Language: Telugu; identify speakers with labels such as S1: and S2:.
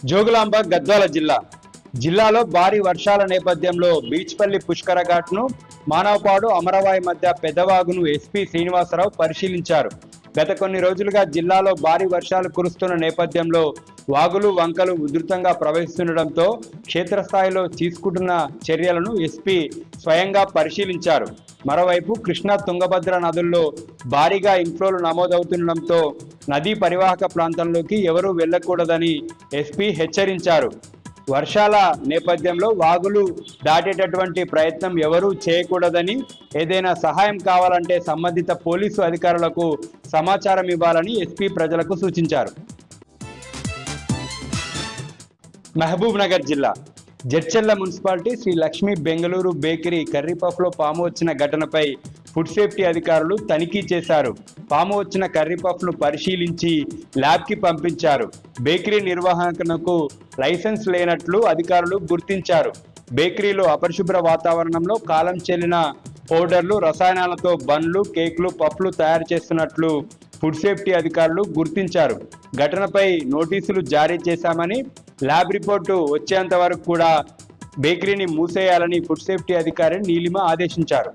S1: జోగులాంబ గద్వాల జిల్లాలో భారీ వర్షాల నేపథ్యంలో బీచ్పల్లి పుష్కర ఘాట్ను, మానవపాడు అమరవాయి మధ్య పెద్దవాగును ఎస్పీ శ్రీనివాసరావు పరిశీలించారు. గత కొన్ని రోజులుగా జిల్లాలో భారీ వర్షాలు కురుస్తున్న నేపథ్యంలో వాగులు వంకలు ఉధృతంగా ప్రవహిస్తుండటంతో క్షేత్రస్థాయిలో తీసుకుంటున్న చర్యలను ఎస్పీ స్వయంగా పరిశీలించారు. మరోవైపు కృష్ణా తుంగభద్ర నదుల్లో భారీగా ఇన్ఫ్లోలు నమోదవుతుండటంతో నదీ పరివాహక ప్రాంతంలోకి ఎవరూ వెళ్లకూడదని ఎస్పీ హెచ్చరించారు. వర్షాల నేపథ్యంలో వాగులు దాటేటటువంటి ప్రయత్నం ఎవరూ చేయకూడదని, ఏదైనా సహాయం కావాలంటే సంబంధిత పోలీసు అధికారులకు సమాచారం ఇవ్వాలని ఎస్పీ ప్రజలకు సూచించారు. మహబూబ్ నగర్ జిల్లా Jadcherla municipality Shri Lakshmi Bengaluru bakery curry పఫ్లో పాము వచ్చిన ఘటనపై ఫుడ్ సేఫ్టీ అధికారులు తనిఖీ చేశారు. పాము వచ్చిన కర్రీ పఫ్ను పరిశీలించి ల్యాబ్కి పంపించారు. బేకరీ నిర్వహణకు లైసెన్స్ లేనట్లు అధికారులు గుర్తించారు. బేకరీలో అపరిశుభ్ర వాతావరణంలో కాలం చెల్లిన పౌడర్లు, రసాయనాలతో బన్లు, కేక్లు, పఫ్లు తయారు చేస్తున్నట్లు ఫుడ్ సేఫ్టీ అధికారులు గుర్తించారు. ఘటనపై నోటీసులు జారీ చేశామని, ల్యాబ్ రిపోర్టు వచ్చేంత వరకు కూడా బేకరీని మూసేయాలని ఫుడ్ సేఫ్టీ అధికారి నీలిమ ఆదేశించారు.